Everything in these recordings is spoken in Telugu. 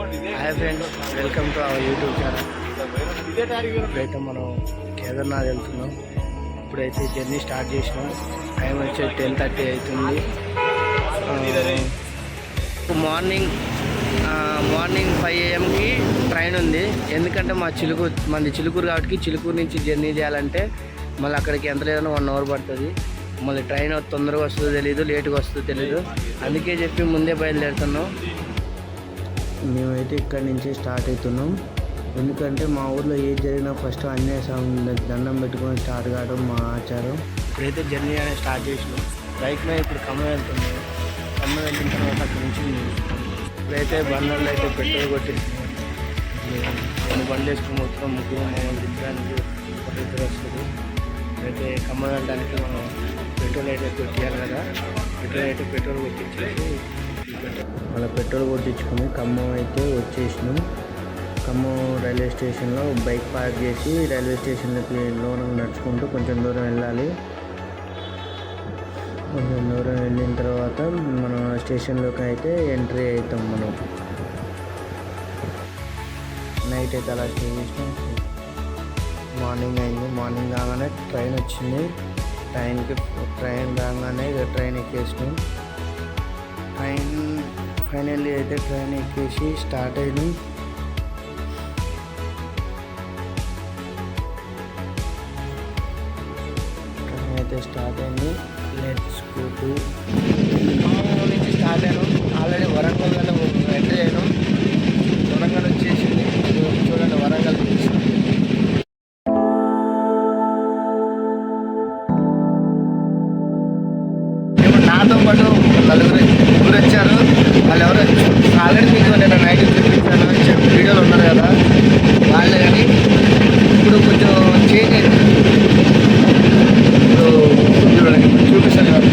Hi friends, welcome to our YouTube channel. ఇప్పుడైతే మనం కేదార్నాథ్ వెళ్తున్నాం. ఇప్పుడైతే జర్నీ స్టార్ట్ చేసినాం. టైం వచ్చి 10:30 అవుతుంది. మార్నింగ్ 5 AM ట్రైన్ ఉంది. ఎందుకంటే మంది చిలుకూరు కాబట్టి చిలుకూరు నుంచి జర్నీ చేయాలంటే మళ్ళీ అక్కడికి ఎంత లేదన్నా 1 అవర్ పడుతుంది. మళ్ళీ ట్రైన్ తొందరగా వస్తుందో తెలీదు, లేటుగా వస్తుందో తెలీదు. అందుకే చెప్పి ముందే బయలుదేరుతున్నాం. మేమైతే ఇక్కడి నుంచి స్టార్ట్ అవుతున్నాం. ఎందుకంటే మా ఊర్లో ఏది జరిగినా ఫస్ట్ ఆంజనేయ స్వామి దండం పెట్టుకొని స్టార్ట్ కావడం మా ఆచారం. ఇప్పుడైతే జర్నీ అనేది స్టార్ట్ చేసినాం. బైక్ మీద ఇప్పుడు ఖమ్మం వెళ్తున్నాం. ఖమ్మం వెళ్ళిన తర్వాత అక్కడి నుంచి ఇప్పుడైతే బండ్లలో అయితే పెట్రోల్ కొట్టిస్తున్నాం. నేను బండి వేసుకుని మొత్తం ముగ్గురు మమ్మల్ని దిగ్గడానికి ఇద్దరు వస్తుంది. అయితే ఖమ్మం వెళ్ళడానికి మనం పెట్రోల్ అయితే కొట్టియాలి కదా. పెట్రోల్ కొట్టించేసి మళ్ళీ పెట్రోల్ కొట్టించుకొని ఖమ్మం అయితే వచ్చేసినాం. ఖమ్మం రైల్వే స్టేషన్లో బైక్ పార్క్ చేసి రైల్వే స్టేషన్లోకి లోన నడుచుకుంటూ కొంచెం దూరం వెళ్ళాలి. కొంచెం దూరం వెళ్ళిన తర్వాత మనం స్టేషన్లోకి అయితే ఎంట్రీ అవుతాం. మనం నైట్ అయితే అలా స్టే చేసినాం. మార్నింగ్ అయింది. మార్నింగ్ కాగానే ట్రైన్ వచ్చింది. ట్రైన్ రాగానే ట్రైన్ ఎక్కేసినాం. ఫైనల్లీ అయితే ట్రైన్ ఎక్కేసి స్టార్ట్ అయినాం. ట్రైన్ అయితే స్టార్ట్ అయింది. లెట్స్ గో టు నుంచి స్టార్ట్ అయినాం. ఆల్రెడీ వరంగల్ ఎంటర్ అయినాం. వరంగల్ వచ్చేసింది. చూడండి, వరంగల్ నాతో పాటు ముగ్గురు వచ్చారు. వాళ్ళు ఎవరు ఆల్రెడీ మీకు నేను నైట్ చూపించాను వీడియోలు ఉన్నారు కదా వాళ్ళే. కానీ ఇప్పుడు కొంచెం చేంజ్ అయింది. ఇప్పుడు చూడండి, చూపిస్తాను కదా.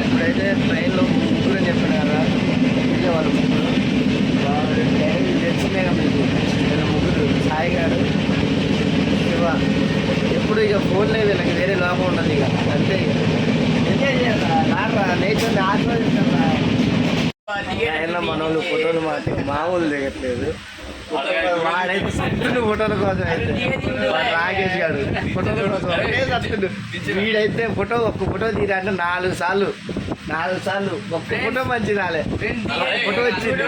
ఇప్పుడైతే ట్రైన్లో ముగ్గురు అని చెప్పాను కదా, ఇదే వాళ్ళు ముగ్గురు. తెలిసిందే కదా మీకు, నేను ముగ్గురు సాయి గారు, శివ. ఎప్పుడు ఇక ఫోన్లో వీళ్ళకి వేరే లోపం ఉండదు. ఇక అంతే. ఇక నేచర్ని ఆస్వాదిస్తారా. ట్రైన్లో మన వాళ్ళు ఫోటోలు మామూలు దిగట్లేదు. వాడైతే సత్తుడు ఫోటోల కోసం అయితే రాకేష్ గారు ఫోటోల కోసం సత్తుడు. వీడైతే ఒక్క ఫోటో తీరంటే 4 సార్లు ఒక్క ఫోటో మంచి రాలే. ఫోటో వచ్చింది.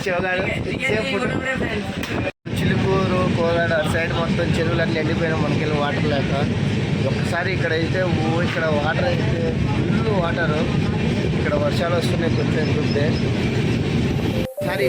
శివగారు చిలుకూరు, కోలాడ సైడ్ మొత్తం చెరువులన్నీ ఎండిపోయినా మనకెళ్ళి వాటర్ లేక. ఒక్కసారి ఇక్కడైతే ఇక్కడ వాటర్ అయితే ఫుల్ వాటరు. ఇక్కడ వర్షాలు వస్తున్నాయి కొంచెం చూస్తే. సరే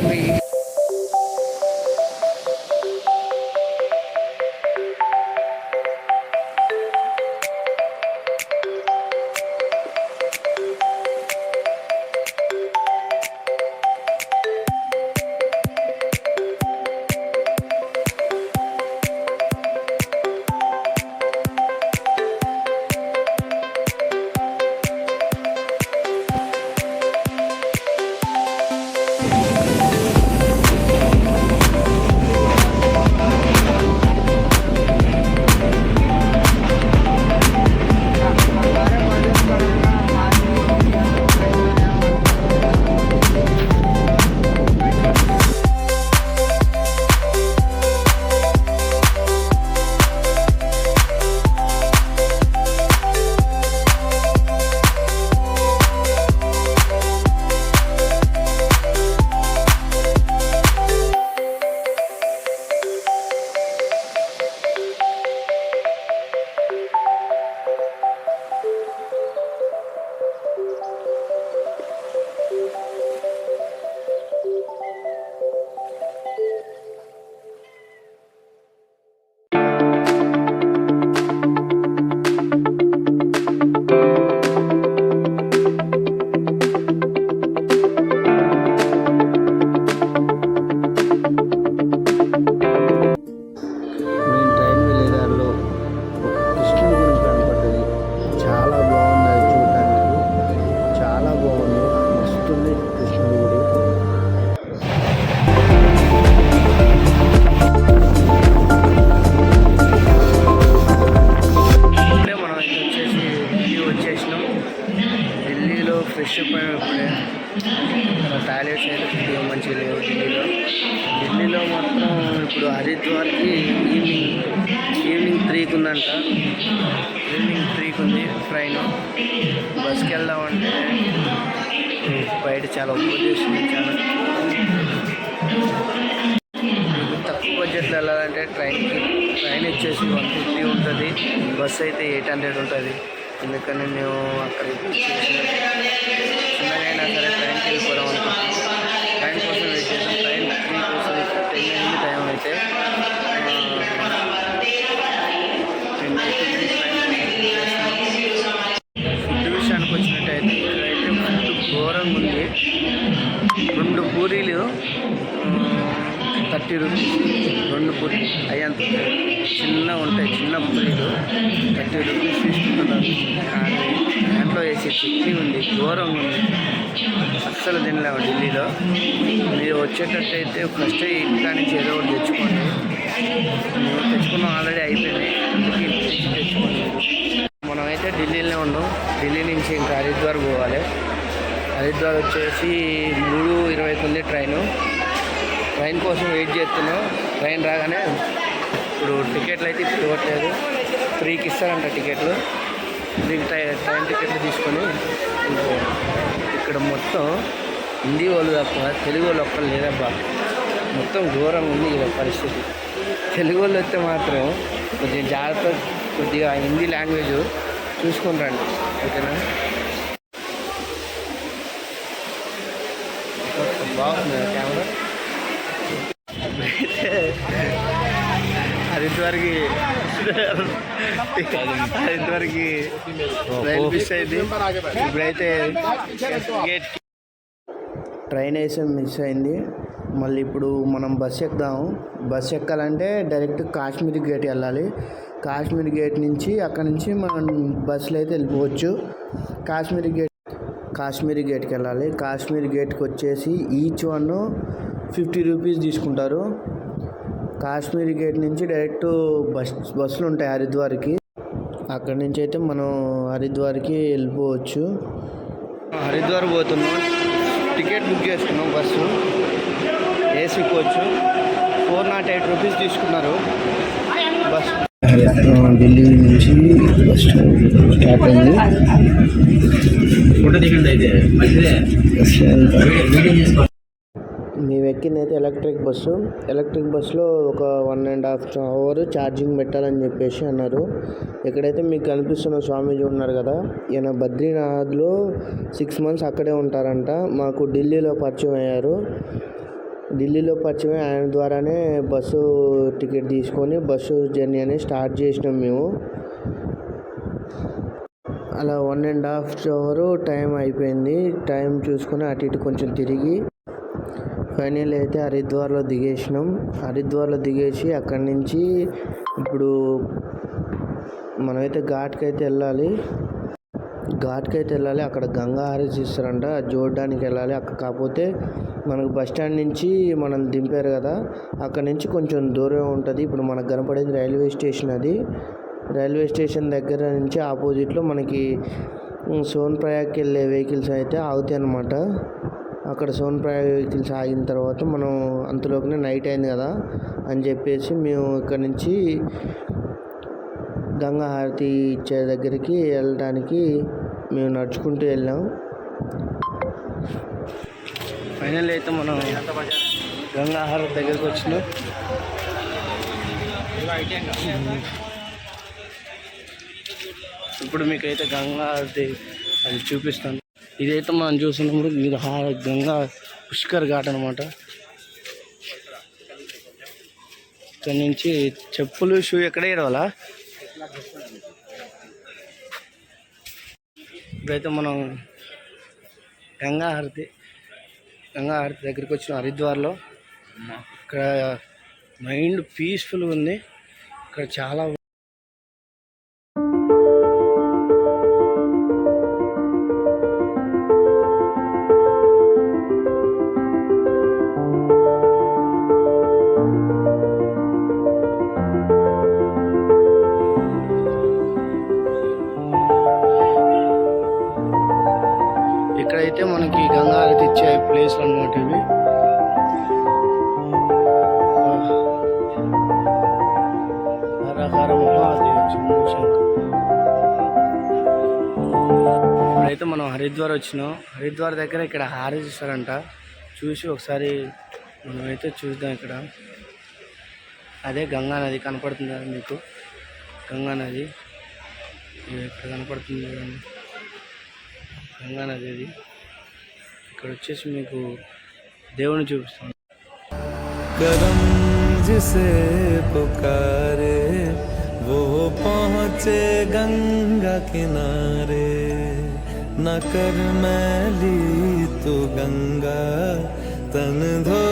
ఫ్రెష్ అప్ అయినప్పుడే టాయిలెట్స్ అయితే కొద్దిగా మంచిగా లేవు ఢిల్లీలో మాత్రం ఇప్పుడు హరిద్వార్కి ఈవినింగ్ 3కి ఉందంట. ఈవినింగ్ 3కి ఉంది ట్రైన్. బస్కి వెళ్దామంటే బయట చాలా ఒప్పు చేస్తుంది. చాలా తక్కువ బడ్జెట్లో వెళ్ళాలంటే ట్రైన్ వచ్చేసి 150 ఉంటుంది, బస్ అయితే 800 ఉంటుంది. ఎందుకని మేము అక్కడికి చిన్నగా అయినా సరే ట్రైన్కి వెళ్ళిపోదాం అనుకుంటున్నాం. ట్రైన్ కోసం వెయిట్ చేసాం. ట్రైన్ 3 కోసం 10 అయింది టైం అయితే. 10 అవుతుంది. ఫుడ్ విషయానికి వచ్చినట్టయితే ఇక్కడైతే ఫుడ్ ఘోరంగా ఉంది. 2 పూరీలు 30 రూపీస్. 2 పూరీలు అయ్యంత చిన్నగా ఉంటాయి, చిన్న పూరీలు 30 రూపీస్ తీసుకుంటున్నారు. కానీ దాంట్లో వేసే చట్నీ ఉంది, ఘోరంగా ఉంది. అస్సలు తినలేము ఢిల్లీలో. మీరు వచ్చేటట్టయితే ఫస్ట్ ఇంటికా నుంచి ఏదో ఒకటి తెచ్చుకోండి. మేము తెచ్చుకున్నాం, ఆల్రెడీ అయిపోయింది, అందుకే తెచ్చుకోండి. మనమైతే ఢిల్లీలోనే ఉన్నాం. ఢిల్లీ నుంచి ఇంకా హరిద్వార్ పోవాలి. హరిద్వార్ వచ్చేసి 3:20కి ఉంది ట్రైన్ కోసం వెయిట్ చేస్తున్నాం. ట్రైన్ రాగానే ఇప్పుడు టికెట్లు అయితే ఇప్పుడు ఇవ్వట్లేదు. 3కి ఇస్తారంట టికెట్లు. 3కి ట్రైన్ టికెట్లు తీసుకొని ఇక్కడ మొత్తం హిందీ వాళ్ళు తప్ప తెలుగు వాళ్ళు ఒక్కరు లేదబ్బా. మొత్తం ఘోరంగా ఉంది ఇలా పరిస్థితి. తెలుగు వాళ్ళు వస్తే మాత్రం కొంచెం జాగ్రత్త, కొద్దిగా హిందీ లాంగ్వేజ్ చూసుకొని రండి, ఓకేనా? బాగుంది కెమెరా. హరిద్వార్కి రైల్ మిస్ అయింది. ఇప్పుడైతే ట్రైన్ అయితే మిస్ అయింది. మళ్ళీ ఇప్పుడు మనం బస్సు ఎక్కుదాము. బస్సు ఎక్కాలంటే డైరెక్ట్ కాశ్మీర్ గేట్ వెళ్ళాలి. కాశ్మీర్ గేట్ నుంచి అక్కడ నుంచి మనం బస్సులో అయితే వెళ్ళిపోవచ్చు. కాశ్మీర్ గేట్కి వెళ్ళాలి. కాశ్మీర్ గేట్కి వచ్చేసి ఈచ్ 50 రూపీస్ తీసుకుంటారు. కాశ్మీర్ గేట్ నుంచి డైరెక్ట్ బస్సులు ఉంటాయి హరిద్వార్కి. అక్కడి నుంచి అయితే మనం హరిద్వార్కి వెళ్ళిపోవచ్చు. హరిద్వార్ పోతున్నాం. టికెట్ బుక్ చేసుకున్నాం. బస్సు ఏసీ కోచ్ 408 రూపీస్ తీసుకున్నారు బస్సు. ఢిల్లీ నుంచి బస్ స్టార్ట్ అయింది. మేము ఎక్కిందైతే ఎలక్ట్రిక్ బస్సులో ఒక 1.5 అవర్ ఛార్జింగ్ పెట్టాలని చెప్పేసి అన్నారు. ఎక్కడైతే మీకు కనిపిస్తున్న స్వామీజీ ఉన్నారు కదా, ఈయన బద్రీనాథ్లో 6 మంత్స్ అక్కడే ఉంటారంట. మాకు ఢిల్లీలో పరిచయం అయ్యారు. ఆయన ద్వారానే బస్సు టికెట్ తీసుకొని బస్సు జర్నీ అనేది స్టార్ట్ చేసినాం మేము. అలా 1.5 అవర్ టైం అయిపోయింది. టైం చూసుకొని అటు ఇటు కొంచెం తిరిగి ఫైనల్ అయితే హరిద్వార్లో దిగేసి అక్కడి నుంచి ఇప్పుడు మనమైతే ఘాట్కి అయితే వెళ్ళాలి. అక్కడ గంగా హారతి ఇస్తారంట, చూడడానికి వెళ్ళాలి. కాకపోతే మనకు బస్ స్టాండ్ నుంచి మనం దింపారు కదా, అక్కడ నుంచి కొంచెం దూరం ఉంటుంది. ఇప్పుడు మనకు కనపడేది రైల్వే స్టేషన్. అది రైల్వే స్టేషన్ దగ్గర నుంచి ఆపోజిట్లో మనకి సోన్ప్రయాగ్కి వెళ్ళే వెహికల్స్ అయితే ఆగుతాయి అన్నమాట. అక్కడ సోన్ప్రయాగ్ వెహికల్స్ ఆగిన తర్వాత మనం అంతలోపునే నైట్ అయింది కదా అని చెప్పేసి మేము ఇక్కడ నుంచి గంగా హారతి ఇచ్చే దగ్గరికి వెళ్ళడానికి మేము నడుచుకుంటూ వెళ్ళాం. ఫైనల్ అయితే మనం గంగా హారతి దగ్గరికి వచ్చినాం. ఇప్పుడు మీకైతే గంగా హారతి అది చూపిస్తాను. ఇదైతే మనం చూస్తున్నప్పుడు ఇది గంగా పుష్కర్ ఘాట్ అనమాట. ఇక్కడ నుంచి చెప్పులు షూ ఎక్కడ ఇడవాలా. ఇప్పుడైతే మనం గంగా హారతి దగ్గరికి వచ్చిన హరిద్వార్లో. ఇక్కడ మైండ్ పీస్ఫుల్గా ఉంది. ఇక్కడ చాలా ఇప్పుడైతే మనకి గంగా హారతి ఇచ్చే ప్లేస్లు అన్నమాట ఇవి. ఇప్పుడైతే మనం హరిద్వార్ వచ్చినాం. హరిద్వార్ దగ్గర ఇక్కడ హారతి ఇస్తారంట. చూసి ఒకసారి మనమైతే చూద్దాం. ఇక్కడ అదే గంగా నది కనపడుతుంది కదా మీకు, గంగా నది ఇక్కడ కనపడుతుంది కదండి, గంగా నది అది. ఇక్కడ వచ్చేసి మీకు దేవుని చూపిస్తాను. करम जिसे पुकारे वो पहुँचे गंगा किनारे, न कर मैली तू गंगा तन धो.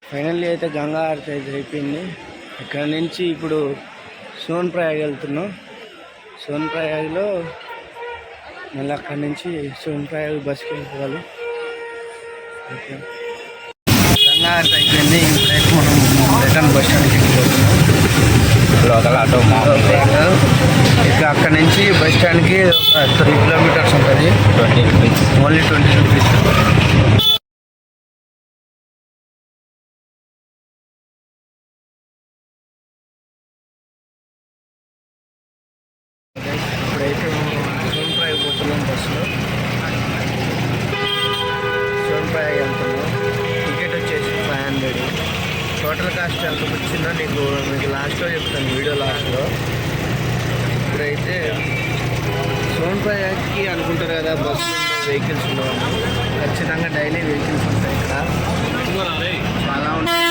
ఫైనల్లీ అయితే గంగా హారతి అయితే అయిపోయింది. ఇక్కడ నుంచి ఇప్పుడు సోన్ ప్రయాగ్ వెళ్తున్నాం. సోన్ ప్రయాగ్లో మళ్ళీ అక్కడి నుంచి సోన్ ప్రయాగ్ బస్కి వెళ్ళిపోవాలి. ఓకే, గంగా హారతి అయిపోయింది. ఇప్పుడైతే మనం రిటర్న్ బస్ స్టాండ్కి వెళ్ళిపోతున్నాం. ఇక అక్కడ నుంచి బస్ స్టాండ్కి 3 కిలోమీటర్స్ ఉంటుంది. Only 20 rupees. ఇప్పుడైతే సోన్ ప్రయాగ్ పోతున్నాం బస్సులో. సోన్ ప్రయాగ్ వెళ్తున్నాం. టికెట్ వచ్చేసి 500. టోటల్ కాస్ట్ ఎంత వచ్చిందో మీకు లాస్ట్లో చెప్తాను, వీడియో లాస్ట్లో. ఇప్పుడైతే సోన్ ప్రయాగ్కి అనుకుంటారు కదా బస్సు వెహికల్స్ ఉండవు. ఖచ్చితంగా డైలీ వెహికల్స్ ఉంటాయి ఇక్కడ, చాలా ఉంటాయి.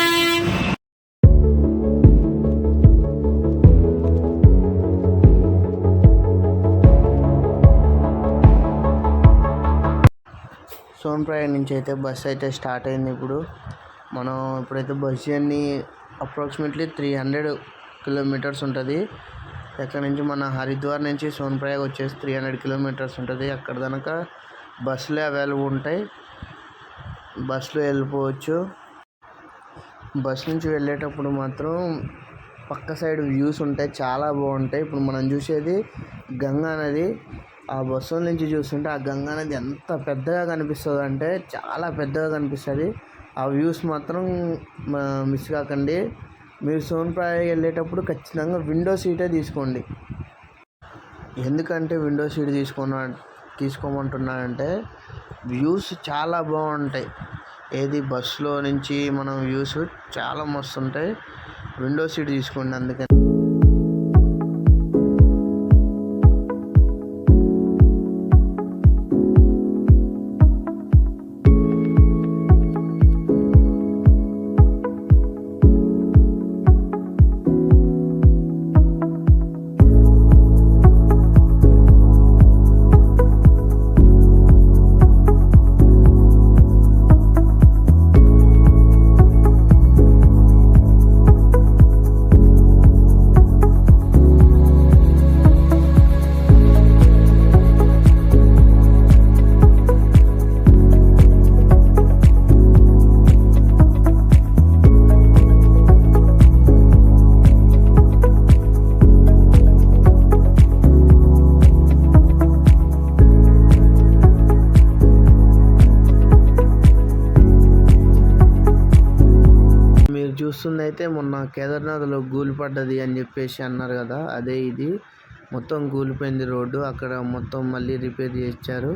సోన్ ప్రయాగ్ నుంచి అయితే బస్సు అయితే స్టార్ట్ అయింది. మనం ఇప్పుడైతే బస్ జర్నీ అప్రాక్సిమేట్లీ 300 కిలోమీటర్స్ ఉంటుంది. ఎక్కడి నుంచి మన హరిద్వార్ నుంచి సోన్ ప్రయాగ్ వచ్చేసి 300 కిలోమీటర్స్ ఉంటుంది. అక్కడ కనుక బస్సులే అవైలబుల్ ఉంటాయి. బస్సులో వెళ్ళిపోవచ్చు. బస్ నుంచి వెళ్ళేటప్పుడు మాత్రం పక్క సైడ్ వ్యూస్ ఉంటాయి, చాలా బాగుంటాయి. ఇప్పుడు మనం చూసేది గంగా నది. ఆ బస్సు నుంచి చూస్తుంటే ఆ గంగా నది ఎంత పెద్దగా కనిపిస్తుంది అంటే చాలా పెద్దగా కనిపిస్తుంది. ఆ వ్యూస్ మాత్రం మిస్ కాకండి. మీరు సోన్ప్రయాగ్ వెళ్ళేటప్పుడు ఖచ్చితంగా విండో సీటే తీసుకోండి. ఎందుకంటే విండో సీట్ తీసుకోమంటున్నానంటే వ్యూస్ చాలా బాగుంటాయి. ఏది బస్సులో నుంచి మనం వ్యూస్ చాలా మస్తు ఉంటాయి. విండో సీట్ తీసుకోండి. అందుకని చూస్తుంది అయితే మొన్న కేదార్నాథ్లో కూలిపడ్డది అని చెప్పేసి అన్నారు కదా, అదే ఇది. మొత్తం కూలిపోయింది రోడ్డు. అక్కడ మొత్తం మళ్ళీ రిపేర్ చేయించారు.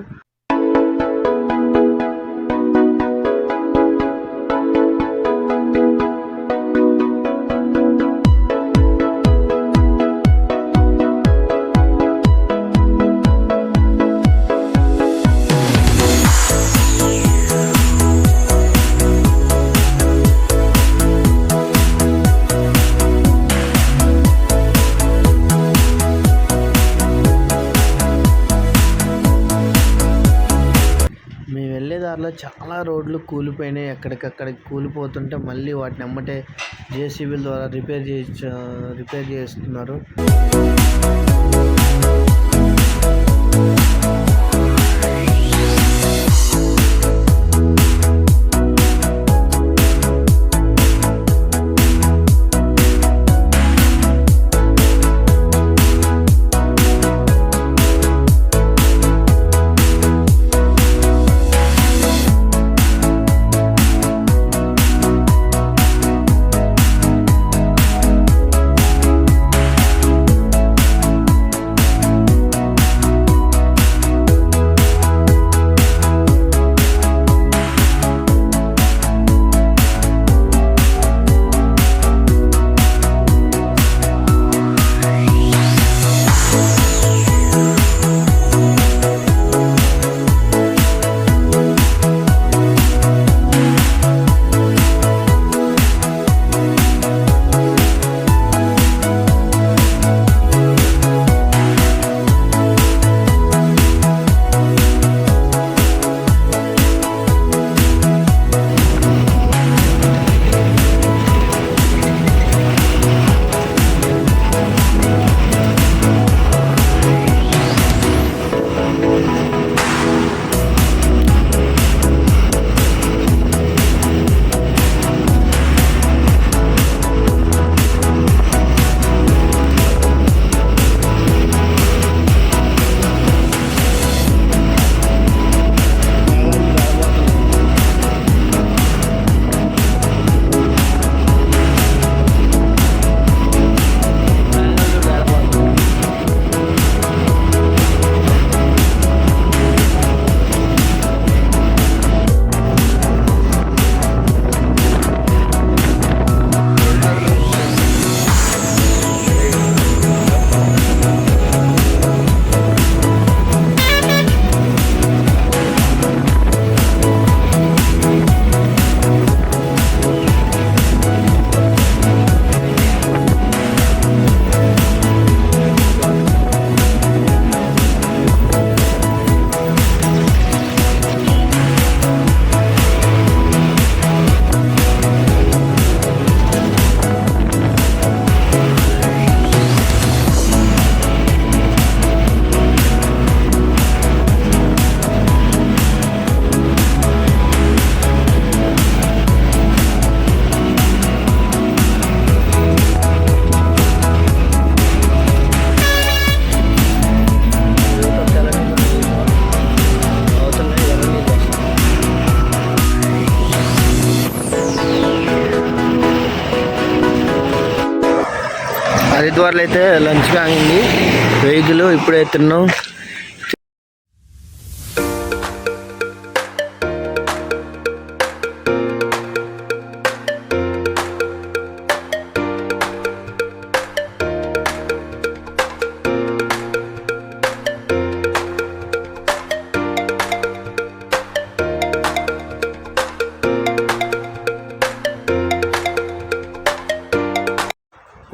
దారిలో చాలా రోడ్లు కూలిపోయినాయి. ఎక్కడికక్కడికి కూలిపోతుంటే మళ్ళీ వాటిని ఎమ్మటే జేసీబీల ద్వారా రిపేర్ చేస్తున్నారు. హరిద్వార్లో అయితే లంచ్ కాగింది, వెహికల్ ఇప్పుడే తిన్నాం.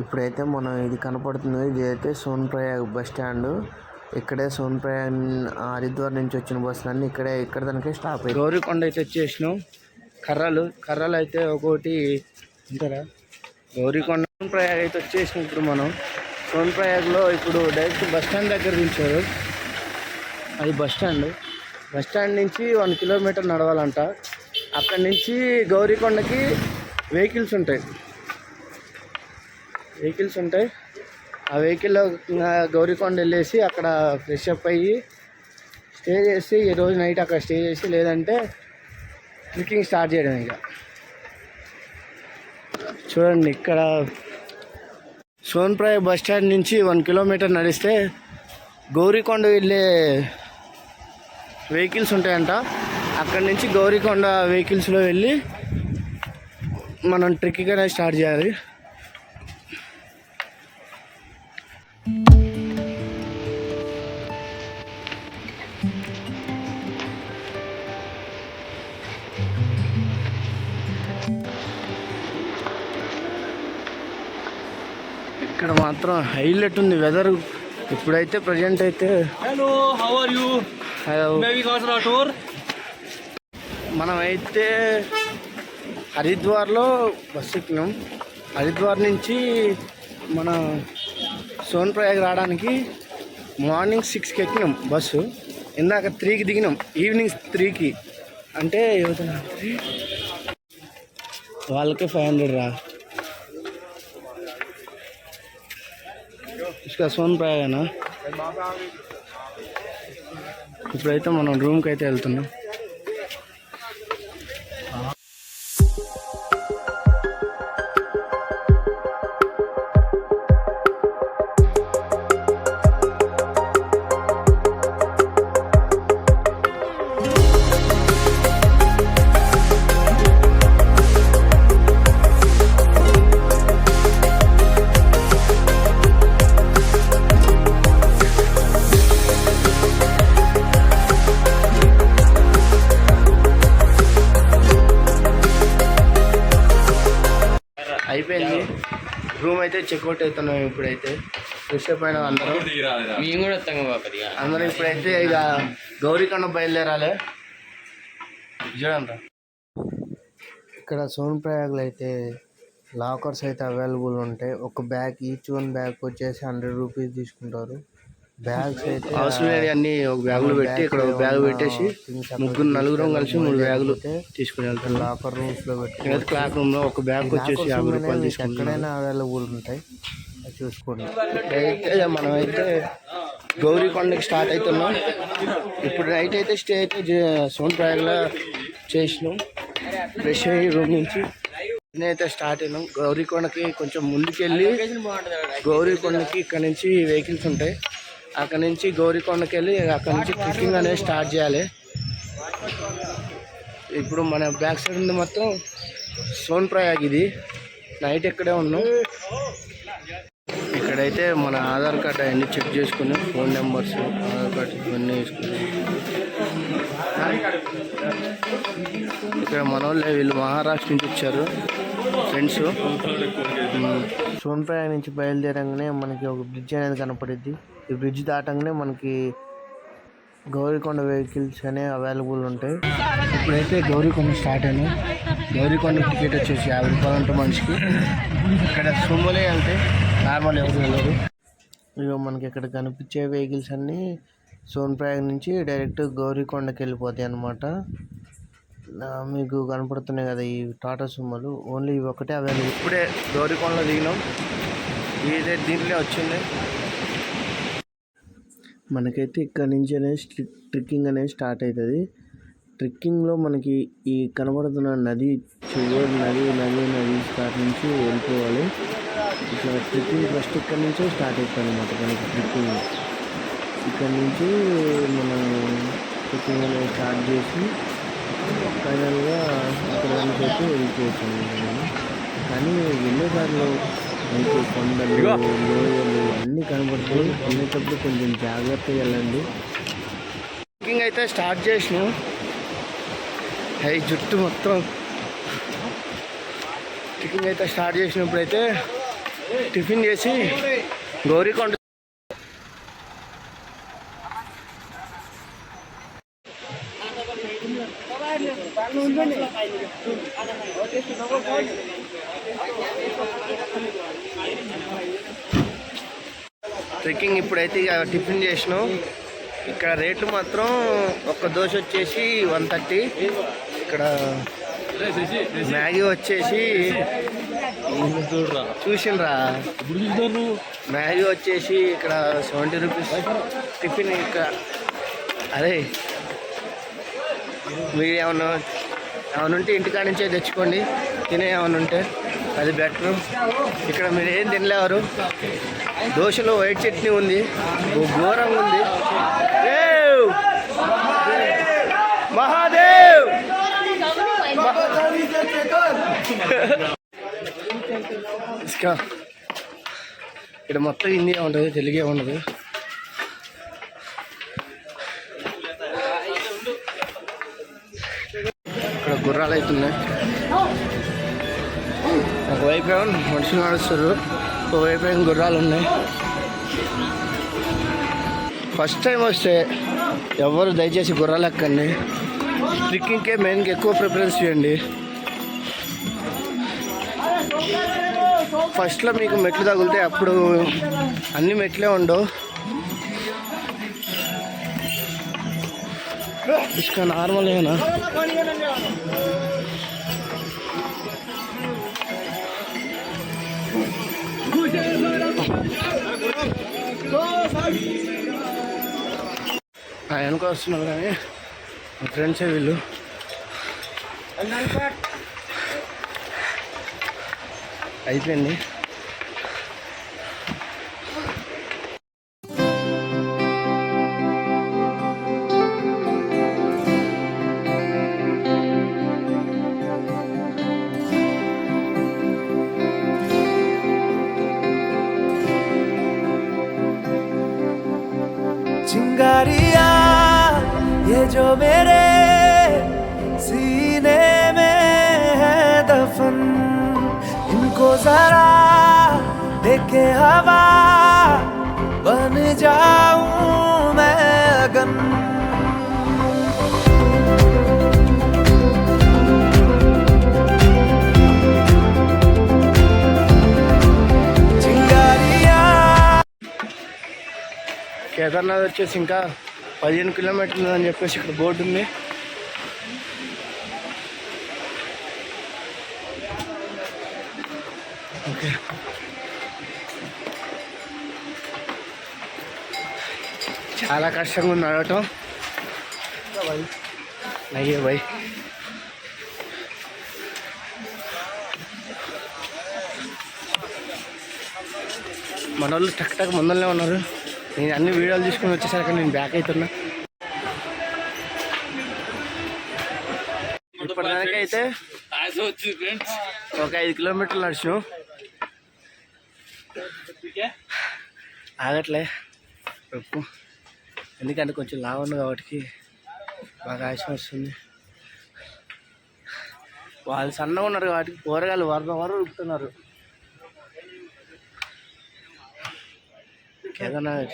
ఇప్పుడైతే మనం ఇది కనపడుతుంది, ఇది అయితే సోన్ప్రయాగ్ బస్ స్టాండ్. ఇక్కడే సోన్ప్రయాగ్ హరిద్వార్ నుంచి వచ్చిన బస్సులన్నీ ఇక్కడ దానికే స్టాప్ అయ్యి. గౌరీకొండ అయితే వచ్చేసినాం. కర్రలు అయితే ఒక్కొక్కటి ఉంటారా. గౌరీకొండ సోన్ప్రయాగ్ అయితే వచ్చేసినాం. ఇప్పుడు మనం సోన్ప్రయాగ్లో ఇప్పుడు డైరెక్ట్ బస్ స్టాండ్ దగ్గర దించారు. అది బస్ స్టాండ్ నుంచి 1 కిలోమీటర్ నడవాలంట. అక్కడి నుంచి గౌరీకొండకి వెహికల్స్ ఉంటాయి. ఆ వెహికల్లో గౌరీకొండ వెళ్ళేసి అక్కడ ఫ్రెష్ అప్ అయ్యి స్టే చేసి ఈరోజు నైట్ అక్కడ స్టే చేసి, లేదంటే ట్రెక్కింగ్ స్టార్ట్ చేయడం. ఇక చూడండి, ఇక్కడ సోన్ప్రయాగ్ బస్ స్టాండ్ నుంచి 1 కిలోమీటర్ నడిస్తే గౌరీకొండ వెళ్ళే వెహికల్స్ ఉంటాయంట. అక్కడి నుంచి గౌరీకొండ వెహికల్స్లో వెళ్ళి మనం ట్రెక్కింగ్ అనేది స్టార్ట్ చేయాలి. ఇక్కడ మాత్రం హైలైట్ ఉంది వెదర్. ఇప్పుడైతే ప్రజెంట్ అయితే हेलो हाउ आर यू मैं विकास राठौर మనమైతే హరిద్వార్లో బస్సు ఎక్కినాం. హరిద్వార్ నుంచి మన సోన్ప్రయాగ్ రావడానికి మార్నింగ్ 6కి ఎక్కినాం బస్సు. ఇందాక 3కి దిగినాం, ఈవినింగ్ 3కి. అంటే వాళ్ళకే 500 రా. ఇసుక సోన్ప్రయాగనా. ఇప్పుడైతే మనం రూమ్కి అయితే వెళ్తున్నాం. అయిపోయింది, రూమ్ అయితే చెక్అవుట్ అవుతున్నాం. ఇప్పుడైతే ఫ్రెష్ అప్ అయినా అందరం. మేము కూడా వస్తాం అందరం ఇప్పుడైతే ఇక గౌరీకొండ బయలుదేరాలి. చూడండి, ఇక్కడ సోన్ప్రయాగ్లో అయితే లాకర్స్ అయితే అవైలబుల్ ఉంటాయి. ఒక బ్యాగ్, ఈచ్ 1 బ్యాగ్ వచ్చేసి 100 రూపీస్ తీసుకుంటారు. బ్యాగ్స్ అయితే అవసరం లేదు, అన్ని ఒక బ్యాగులు పెట్టి ఇక్కడ ఒక బ్యాగ్ పెట్టేసి నలుగురం కలిసి 3 బ్యాగులు తీసుకుని వెళ్తాం. లాకర్ రూమ్స్ లో పెట్టి క్లాక్ రూమ్ లో ఒక బ్యాగ్ వచ్చేసి 50 రూపాయలు తీసుకుంటాం. ఎక్కడైనా అవైలబుల్ ఉంటాయి, చూసుకోండి. అయితే మనమైతే గౌరీకొండకి స్టార్ట్ అవుతున్నాం. ఇప్పుడు నైట్ అయితే స్టే అయితే సోన్ప్రయాగ్లో చేసినాం. ఫ్రెష్ అయ్యి రూమ్ నుంచి నేనైతే స్టార్ట్ అయినాం. గౌరీకొండకి కొంచెం ముందుకెళ్ళి గౌరీకొండకి ఇక్కడ నుంచి వెహికల్స్ ఉంటాయి. అక్కడ నుంచి గౌరీకొండకి వెళ్ళి అక్కడ నుంచి ట్రెక్కింగ్ అనేది స్టార్ట్ చేయాలి. ఇప్పుడు మన బ్యాక్ సైడ్ ఉంది మొత్తం సోన్ప్రయాగ్. ఇది నైట్ ఇక్కడే ఉన్నాం. ఇక్కడైతే మన ఆధార్ కార్డ్ అవన్నీ చెక్ చేసుకుని, ఫోన్ నెంబర్స్, ఆధార్ కార్డ్ ఇవన్నీ వేసుకుని, ఇక్కడ మన వాళ్ళే వీళ్ళు మహారాష్ట్ర నుంచి వచ్చారు ఫ్రెండ్స్. సోన్ప్రయాగ్ నుంచి బయలుదేరంగానే మనకి ఒక బ్రిడ్జ్ అనేది కనపడుద్ది. ఈ బ్రిడ్జ్ దాటంగానే మనకి గౌరీకొండ వెహికల్స్ అనేవి అవైలబుల్ ఉంటాయి. ఇప్పుడైతే గౌరీకొండ స్టార్ట్ అయినాయి. గౌరీకొండ టికెట్ వచ్చేసి 50 రూపాయలు ఉంటుంది మనిషికి. ఇక్కడ సుమోలే వెళ్తే నార్మల్ ఎవరు వెళ్ళరు. ఇక మనకి ఇక్కడ కనిపించే వెహికల్స్ అన్నీ సోన్ప్రయాగ్ నుంచి డైరెక్ట్ గౌరీకొండకి వెళ్ళిపోతాయి అన్నమాట. మీకు కనపడుతున్నాయి కదా ఈ టాటా సుమోలు, ఓన్లీ ఇవి ఒకటే అవైలబుల్. ఇప్పుడే గౌరీకొండలో దిగినాం. ఇదే దీంట్లో వచ్చింది. మనకైతే ఇక్కడ నుంచి అనేది ట్రెక్కింగ్ అనేది స్టార్ట్ అవుతుంది. ట్రెక్కింగ్లో మనకి ఈ కనబడుతున్న నది చివరి నది స్టార్ట్ నుంచి వెళ్ళిపోవాలి. ఇట్లా ట్రిప్పింగ్ ఫస్ట్ ఇక్కడ నుంచే స్టార్ట్ అయిపోయింది అన్నమాట మనకి ట్రిప్పింగ్. ఇక్కడ నుంచి మనం ట్రిప్పింగ్ అనేది స్టార్ట్ చేసి ఫైనల్గా అక్కడ నుంచి అయితే వెళ్ళిపోవచ్చు అన్నమాట. కానీ వెళ్ళేదారిలో మీకు కొండలు లోయలు అన్నీ కనబడుతుంది. వెళ్ళేటప్పుడు కొంచెం జాగ్రత్తగా వెళ్ళండి. ట్రెక్కింగ్ అయితే స్టార్ట్ చేసినాం. అవి జుట్టు మొత్తం ట్రెక్కింగ్ అయితే స్టార్ట్ చేసినప్పుడు అయితే టిఫిన్ చేసి గౌరీకొండ ట్రెక్కింగ్ ఇప్పుడైతే ఇక టిఫిన్ చేసినాం. ఇక్కడ రేట్లు మాత్రం ఒక్క దోశ వచ్చేసి 130. ఇక్కడ మ్యాగీ వచ్చేసి చూసిండ్రా, మ్యాగీ వచ్చేసి ఇక్కడ 70 రూపీస్. టిఫిన్ ఇక్కడ అదే మీరు ఏమన్నా ఉంటే ఇంటికాడ నుంచే తెచ్చుకోండి, తినే ఏమైనా ఉంటే అది బెటర్. ఇక్కడ మీరు ఏం తినలేవారు. దోశలో వైట్ చట్నీ ఉంది, ఘోరంగా ఉంది. మహాదేవ్ ఇక్కడ మొత్తం హిందీ ఉంటుంది, తెలుగే ఉండదు. ఇక్కడ గుర్రాలు అవుతున్నాయి. ఒకవైపు ఏమో మనుషులు నడుస్తారు, ఒకవైపు ఏమో గుర్రాలు ఉన్నాయి. ఫస్ట్ టైం వస్తే ఎవరు దయచేసి గుర్రాలు ఎక్కండి. ట్రెక్కింగ్కే మెయిన్గా ఎక్కువ ప్రిఫరెన్స్ చేయండి. ఫస్ట్లో మీకు మెట్లు తగులుతాయి, అప్పుడు అన్ని మెట్లే ఉండవు. इसका नॉर्मल है ना. వెనక వస్తున్నారు కానీ మా ఫ్రెండ్సే వీళ్ళు. అయిపోయింది. चिंगारिया ये जो मेरे सीने में है दफन, इनको जरा देखे हवा बन जाऊं मैं अगन. కేదార్నాథ్ వచ్చేసి ఇంకా 15 కిలోమీటర్లు అని చెప్పేసి ఇక్కడ బోర్డు ఉంది. ఓకే, చాలా కష్టంగా ఉంది నడవటం. అయ్యే భయ్, మన వాళ్ళు టక్ టక్ ముందరనే ఉన్నారు. నేను అన్ని వీడియోలు తీసుకుని వచ్చేసరికి నేను బ్యాక్ అవుతున్నా. ఇప్పటిదానికైతే ఒక 5 కిలోమీటర్లు నడిచాను. ఆగట్లే చెప్పు, ఎందుకంటే కొంచెం లావు ఉంది కాబట్టి బాగా ఆయాసం వస్తుంది. వాళ్ళు సన్నగా ఉన్నారు కాబట్టి కూరగాయలు వరద ఉడుకుతున్నారు. కేదార్నాథ్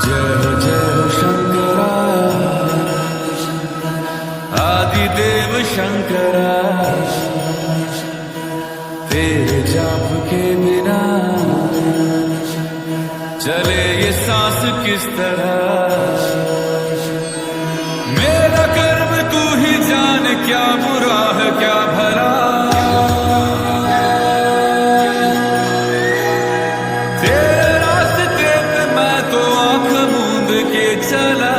जय जय शंकरा आदिदेव शंकरा, तेरे जाप के बिना चले ये सांस किस तरह मेरा कर्म तू ही जान क्या बुरा है क्या भला तेरे रास्ते पे मैं तो आंख मूंद के चला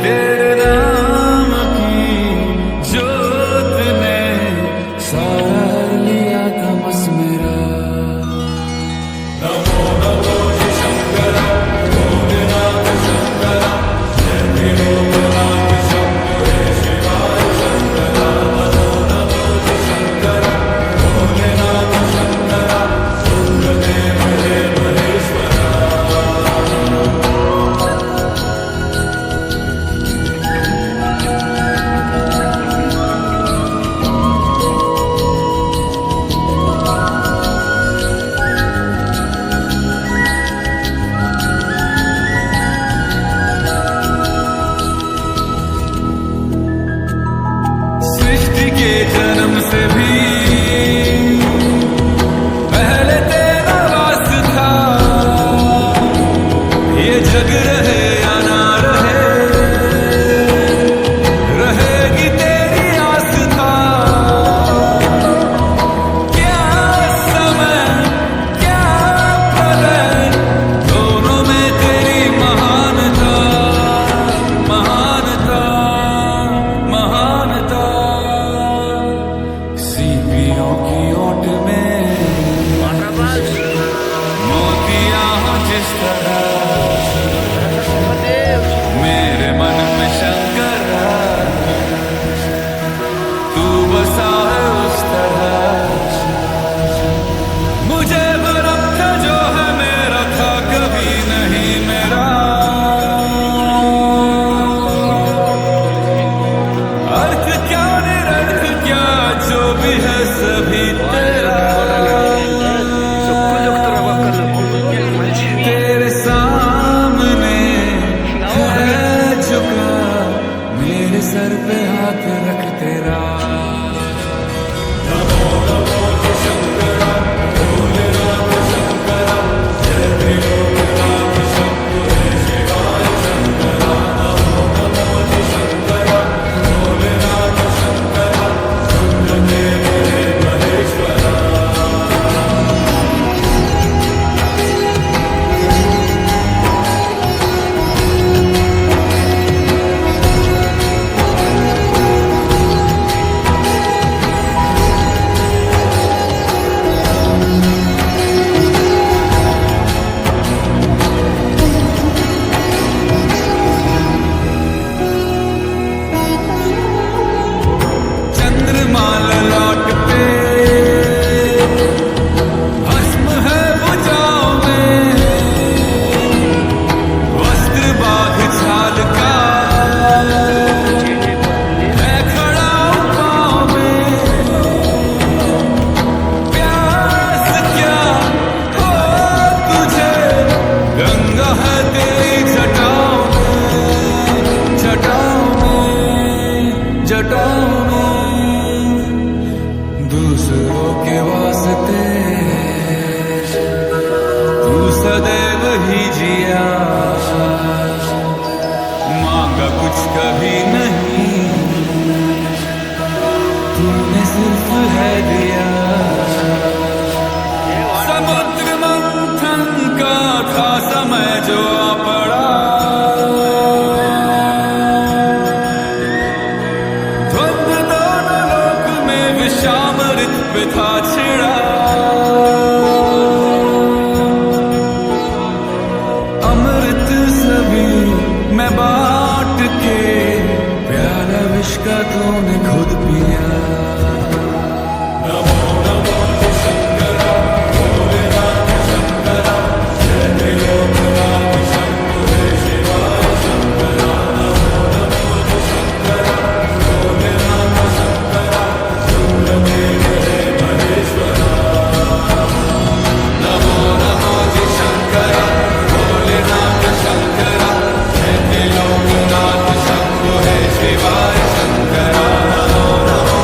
तेरे नाम की जोत ने सारा लिया था बस मेरा सृष्टि के जन्म से भी पहले तेरा वास था ये जग रहे या ना रहे रहेगी तेरी आस्था क्या समय क्या प्रलय दोनों में तेरी महानता महानता महानता सीपियों की ओट में मोतियां हो जिस तरह मेरे मन में शंकर तू बसा है उस तरह मुझे भरम था जो है मेरा था कभी नहीं मेरा अर्थ क्या निरर्थ क्या जो भी है सभी तेरा तेरे सामने है झुका मेरे सर पे हाथ रख तेरा चंद्रमा ललाट पे भस्म है भुजाओं में वस्त्र बाघ छाल का मैं खड़ा हूँ पाँव में प्यास क्या हो तुझे गंगा है तेरी जटाओं में जटाओं में दूसरों के वास्ते तू सदैव ही जिया मांगा कुछ कभी नहीं तूने सिर्फ है दिया समुद्र मंथन का था समय जो आ पड़ा द्वंद्व दोनों लोक में विषामृत पे था छिड़ा अमृत सभी मैं बांट के प्याला विष का तूने खुद पिया शिवाय शंकरा नमो नमो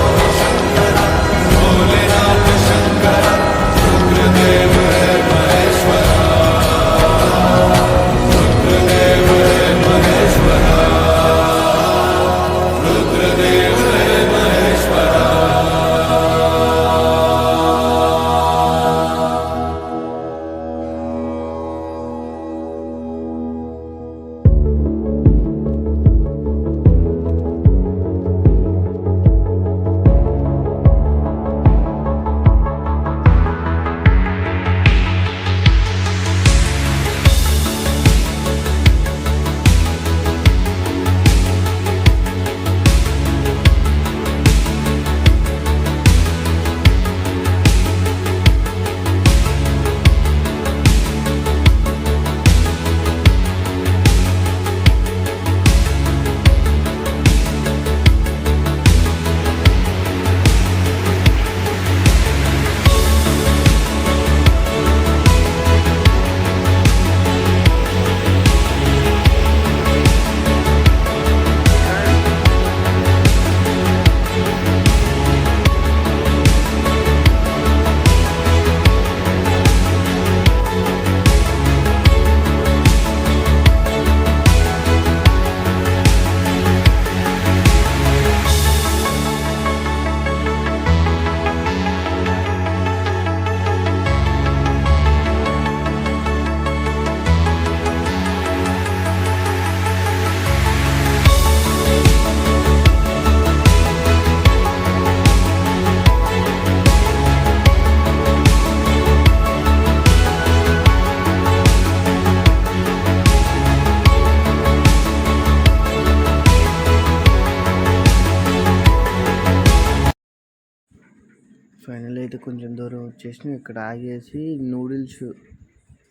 ఫైనల్ అయితే కొంచెం దూరం వచ్చేసినాం. ఇక్కడ ఆగేసి నూడిల్స్,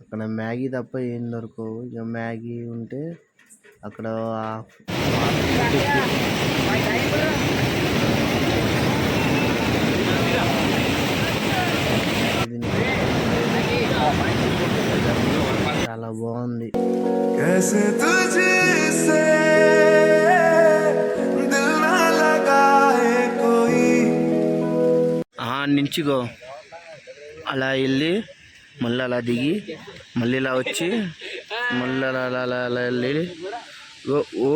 అక్కడ మ్యాగీ తప్ప ఏం దొరకవు. ఇక మ్యాగీ ఉంటే అక్కడ చాలా బాగుంది. कैसे तुझसे दिल ना लगाए कोई. నుంచిగో అలా వెళ్ళి మళ్ళీ అలా దిగి మళ్ళీ ఇలా వచ్చి మళ్ళీ అలా అలా అలా అలా వెళ్ళి ఓ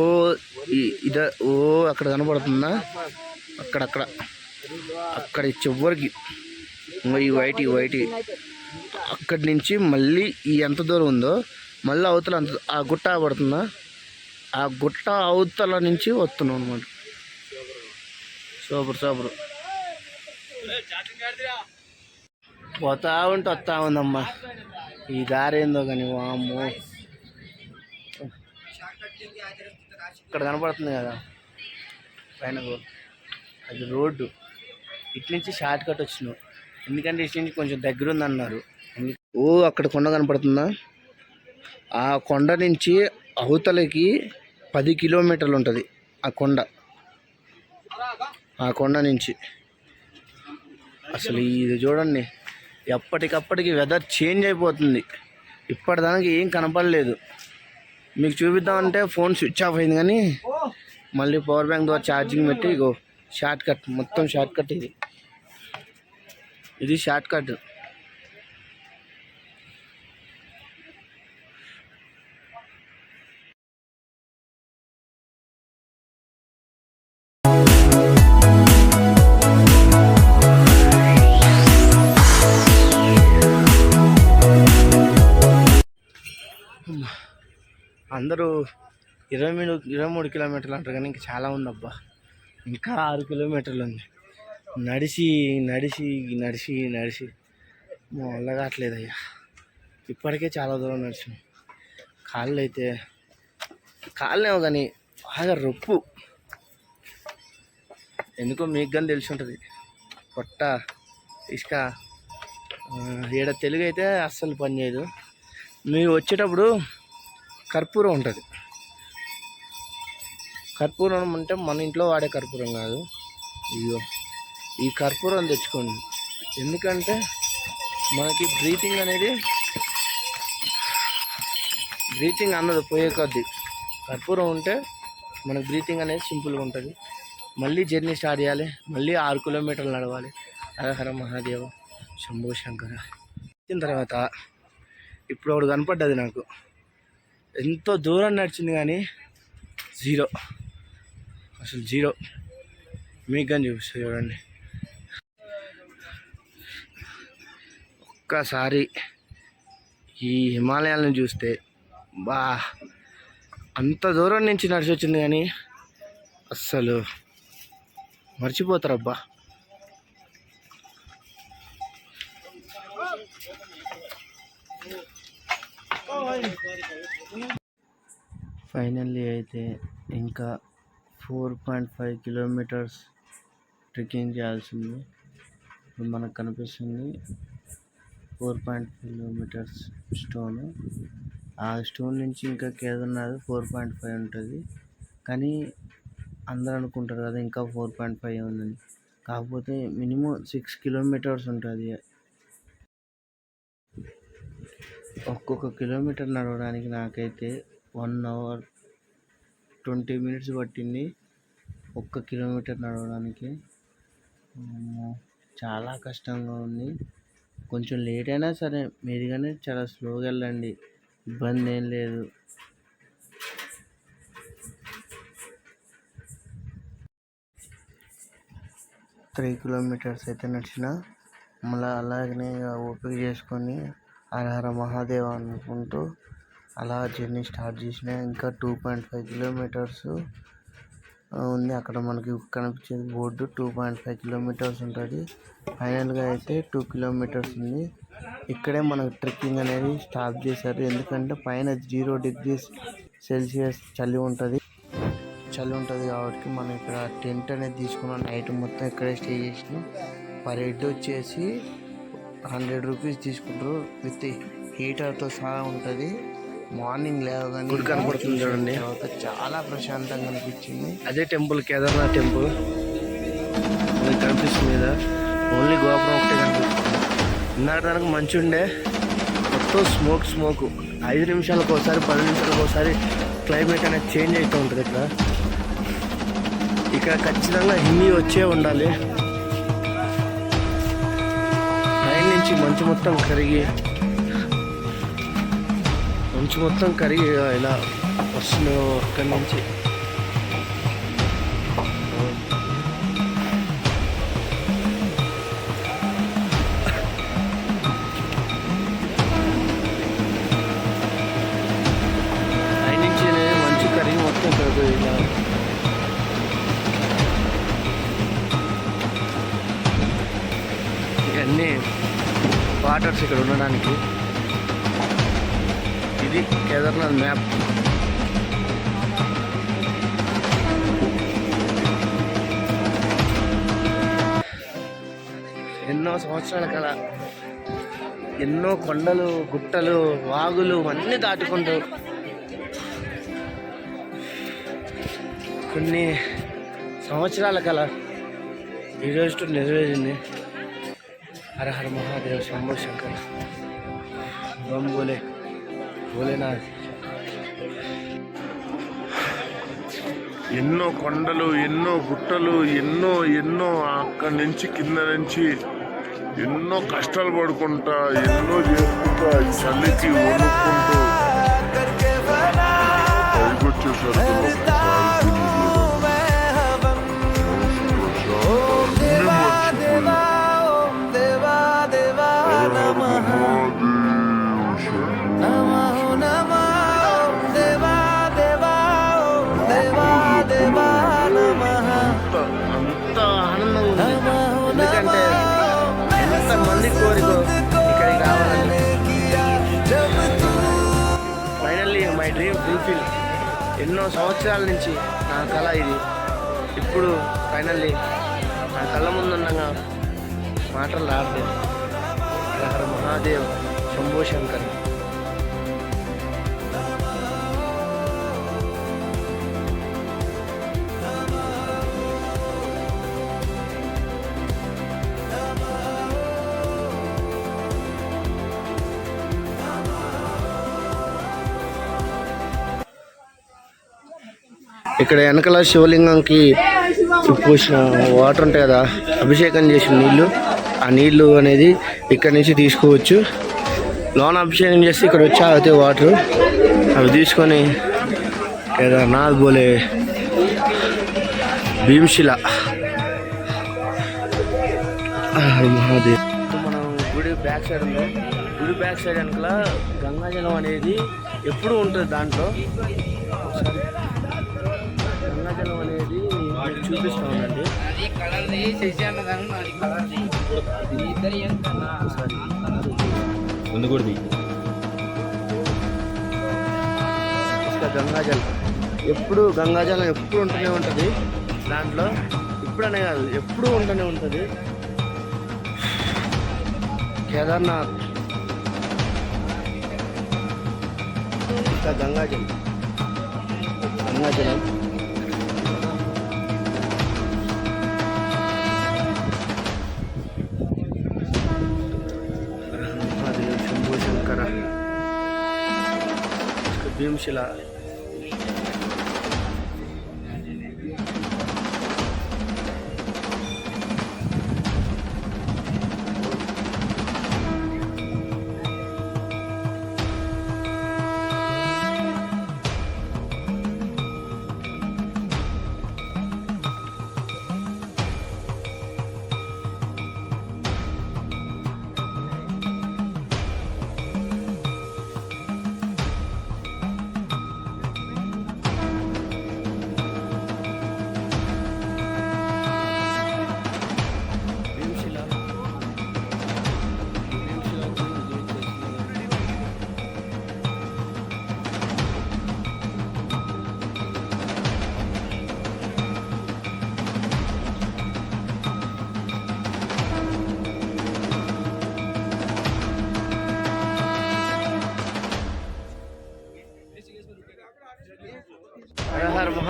ఇద ఓ అక్కడ కనపడుతుందా, అక్కడక్కడ అక్కడ చివరికి ఈ వైట్ అక్కడి నుంచి మళ్ళీ ఈ ఎంత దూరం ఉందో మళ్ళీ అవతల అంత ఆ గుట్ట పడుతుందా, ఆ గుట్ట అవతల నుంచి వస్తున్నాం అనమాట. సూపర్ పోతా ఉంటే వస్తా ఉందమ్మా. ఈ దారి ఏందో కానీ వామ్మో. ఇక్కడ కనపడుతుంది కదా పైన, అది రోడ్డు. ఇటు నుంచి షార్ట్ కట్ వచ్చినావు, ఎందుకంటే ఇటు నుంచి కొంచెం దగ్గర ఉందన్నారు. ఓ అక్కడ కొండ కనపడుతుందా, ఆ కొండ నుంచి అవతలకి 10 కిలోమీటర్లు ఉంటుంది ఆ కొండ. ఆ కొండ నుంచి అసలు ఇది చూడండి, ఎప్పటికప్పటికి వెదర్ చేంజ్ అయిపోతుంది. ఇప్పటిదానికి ఏం కనపడలేదు. మీకు చూపిద్దామంటే ఫోన్ స్విచ్ ఆఫ్ అయింది, కానీ మళ్ళీ పవర్ బ్యాంక్ ద్వారా ఛార్జింగ్ పెట్టి ఇగో షార్ట్ కట్, మొత్తం షార్ట్ కట్ ఇది షార్ట్ కట్. అందరూ 23 కిలోమీటర్లు అంటారు, కానీ ఇంకా చాలా ఉంది అబ్బా. ఇంకా 6 కిలోమీటర్లు ఉంది. నడిచి మా వల్ల కావట్లేదు అయ్యా. ఇప్పటికే చాలా దూరం నడిచాం. కాళ్ళేమో కానీ బాగా రొప్పు. ఎందుకో మీకు కానీ తెలిసి ఉంటుంది. పొట్ట ఇసుక ఈడ తెలుగు అయితే అస్సలు పని చేయదు. మీరు వచ్చేటప్పుడు కర్పూరం ఉంటుంది. కర్పూరం అంటే మన ఇంట్లో వాడే కర్పూరం కాదు, ఇదిగో ఈ కర్పూరం తెచ్చుకోండి. ఎందుకంటే మనకి బ్రీతింగ్ అన్నది పోయే కొద్ది కర్పూరం ఉంటే మనకి బ్రీతింగ్ అనేది సింపుల్గా ఉంటుంది. మళ్ళీ జర్నీ స్టార్ట్ చేయాలి, మళ్ళీ 6 కిలోమీటర్లు నడవాలి. హర మహాదేవ శంభో శంకర. వచ్చిన తర్వాత ఇప్పుడు ఒకటి కనపడ్డది నాకు. ఎంతో దూరం నడిచింది కానీ జీరో. మీకు కానీ చూపిస్తుంది చూడండి. ఒక్కసారి ఈ హిమాలయాలను చూస్తే అంత దూరం నుంచి నడిచి వచ్చింది కానీ అస్సలు మర్చిపోతారబ్బా. ఫైనల్లీ అయితే ఇంకా 4.5 కిలోమీటర్స్ ట్రెక్కింగ్ చేయాల్సింది. ఇప్పుడు మనకు కనిపిస్తుంది 4.5 కిలోమీటర్స్ స్టోన్. ఆ స్టోన్ నుంచి ఇంకా కేదార్నాథ్ 4.5 ఉంటుంది. కానీ అందరూ అనుకుంటారు కదా ఇంకా 4.5 ఉందని. కాకపోతే మినిమం 6 కిలోమీటర్స్ ఉంటుంది. ఒక్కొక్క కిలోమీటర్ నడవడానికి నాకైతే 1 అవర్ 20 మినిట్స్ పట్టింది. 1 కిలోమీటర్ నడవడానికి చాలా కష్టంగా ఉంది. కొంచెం లేట్ అయినా సరే మీరు కానీ చాలా స్లోగా వెళ్ళండి, ఇబ్బంది ఏం లేదు. త్రీ కిలోమీటర్స్ అయితే నడిచిన, మళ్ళీ అలాగనే ఓపిక చేసుకొని హర మహాదేవ అనుకుంటూ అలా జర్నీ స్టార్ట్ చేసిన. ఇంకా 2.5 కిలోమీటర్స్ ఉంది. అక్కడ మనకి కనిపించేది బోర్డు 2.5 కిలోమీటర్స్ ఉంటుంది. ఫైనల్గా అయితే 2 కిలోమీటర్స్ ఉంది. ఇక్కడే మనకు ట్రెక్కింగ్ అనేది స్టార్ట్ చేశారు. ఎందుకంటే పైన 0 డిగ్రీస్ సెల్సియస్ చలి ఉంటుంది కాబట్టి మనం ఇక్కడ టెంట్ అనేది తీసుకున్నాం. నైట్ మొత్తం ఇక్కడే స్టే చేసినాం. పర్ హెడ్ వచ్చేసి 100 రూపీస్ తీసుకుంటారు. విత్ హీటర్తో సహా ఉంటుంది. మార్నింగ్ లేవగానే గుడి కనపడుతుంది చూడండి. తర్వాత చాలా ప్రశాంతంగా అనిపించింది. అదే టెంపుల్, కేదార్నాథ్ టెంపుల్ కనిపిస్తుంది కదా. ఓన్లీ గోపురం ఒకటే కనిపిస్తుంది. ఇందాక దానికి మంచి ఉండే, మొత్తం స్మోక్ 5 నిమిషాలకు ఒకసారి 10 నిమిషాలకు ఒకసారి క్లైమేట్ అనేది చేంజ్ అవుతూ ఉంటుంది. ఇక్కడ ఖచ్చితంగా హిందీ వచ్చే ఉండాలి. పైన నుంచి మంచు మొత్తం కరిగి ఇలా వస్తుంది అక్కడి నుంచి. పైనుంచి మంచు కరిగి మొత్తం ఇలా ఇవన్నీ వాటర్స్ ఇక్కడ ఉండడానికి. ఇది కేదార్నాథ్ మ్యాప్. ఎన్నో సంవత్సరాల కల ఎన్నో కొండలు, గుట్టలు, వాగులు అన్నీ దాటుకుంటూ కొన్ని సంవత్సరాల కల ఈరోజు నెరవేరింది. హర హర మహాదేవ్, శంభో శంకర్, బం భోలేనాథ్. ఎన్నో కొండలు, ఎన్నో గుట్టలు, ఎన్నో అక్కడి నుంచి కింద నుంచి ఎన్నో కష్టాలు పడుకుంటా, ఎన్నో చేసుకుంటా, చలికి వణుక్కుంటూ పైకి వచ్చేసరికి అంత ఆనందంగా ఉంది. ఎందుకంటే ఎంతమంది కోరికో ఇక్కడికి రావాలని. Finally my dream fulfil. ఎన్నో సంవత్సరాల నుంచి నా కళ ఇది. ఇప్పుడు ఫైనల్లీ నా కళ్ళ ముందుండగా మాటలు రావట్లేదు. హర మహాదేవ్, శంభో శంకర్. ఇక్కడ వెనకల శివలింగంకి పోసిన వాటర్ ఉంటాయి కదా, అభిషేకం చేసిన నీళ్ళు. ఆ నీళ్ళు అనేది ఇక్కడి నుంచి తీసుకోవచ్చు. లోన అభిషేకం చేసి ఇక్కడ వచ్చి ఆగితే వాటర్ అవి తీసుకొని కేదార్నాథ్ బోలే భీమశిల మహాదేవ్. మనం గుడి బ్యాక్ సైడ్ ఉన్నాం. గుడి బ్యాక్ సైడ్ వెనకల గంగాజలం అనేది ఎప్పుడు ఉంటుంది. దాంట్లో గంగాజలం అనేది చూపిస్తా ఉండండి. గంగాజలం ఎప్పుడు ఉంటూనే ఉంటుంది దాంట్లో. ఇప్పుడనే కాదు, ఎప్పుడు ఉంటూనే ఉంటుంది. కేదార్నాథ్ గంగాజలం శంభో శంకర, భీమశిల.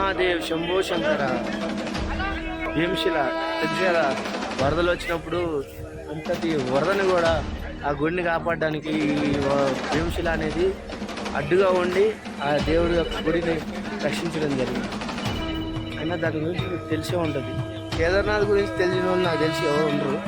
మహాదేవ్ శంభో శంకర. భీమశిల తెలుసు కదా, వరదలు వచ్చినప్పుడు అంతటి వరదని కూడా ఆ గుడిని కాపాడడానికి ఈ భీమశిల అనేది అడ్డుగా ఉండి ఆ దేవుడి యొక్క గుడిని రక్షించడం జరిగింది. అయినా దాని గురించి మీకు తెలిసే ఉంటుంది. కేదార్నాథ్ గురించి తెలిసిన వాళ్ళు నాకు తెలిసి ఎవరు ఉండరు.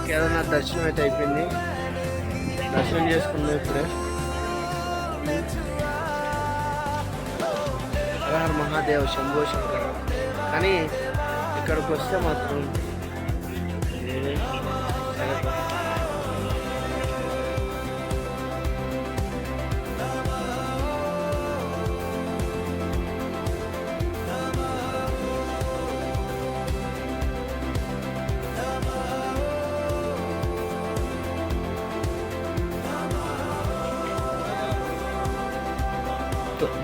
కేదార్నాథ్ దర్శనం అయితే అయిపోయింది. దర్శనం చేసుకున్నాం ఇప్పుడే. హర మహాదేవ్ శంభో శంకర. కానీ ఇక్కడికి వస్తే మాత్రం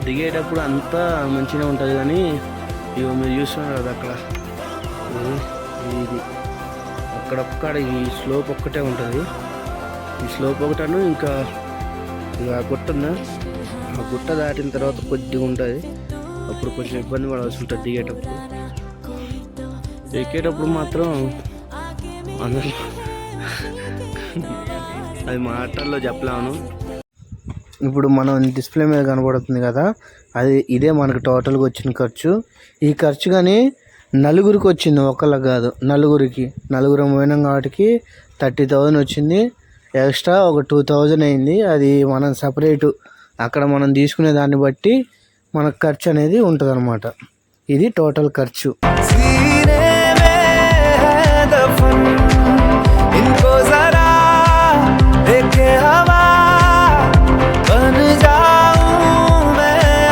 దిగేటప్పుడు అంతా మంచిగా ఉంటుంది. కానీ ఇవి మీరు చూస్తున్నారు కదా అక్కడ, ఇది అక్కడొక్కడ ఈ స్లోప్ ఒక్కటే ఉంటుంది. ఈ స్లోప్ ఒకటను ఇంకా ఆ గుట్ట ఉందా, ఆ గుట్ట దాటిన తర్వాత కొద్దిగా ఉంటుంది. అప్పుడు కొంచెం ఇబ్బంది పడాల్సి ఉంటుంది దిగేటప్పుడు. ఎక్కేటప్పుడు మాత్రం అందరూ అది మాటల్లో చెప్పలేను. ఇప్పుడు మనం డిస్ప్లే మీద కనబడుతుంది కదా, ఇదే మనకు టోటల్గా వచ్చిన ఖర్చు. ఈ ఖర్చు కానీ నలుగురికి వచ్చింది, ఒకళ్ళకి కాదు, నలుగురు పోయినాం కాబట్టి 30,000 వచ్చింది. ఎక్స్ట్రా ఒక 2,000 అయింది. అది మనం సపరేటు అక్కడ మనం తీసుకునే దాన్ని బట్టి మనకు ఖర్చు అనేది ఉంటుంది అన్నమాట. ఇది టోటల్ ఖర్చు.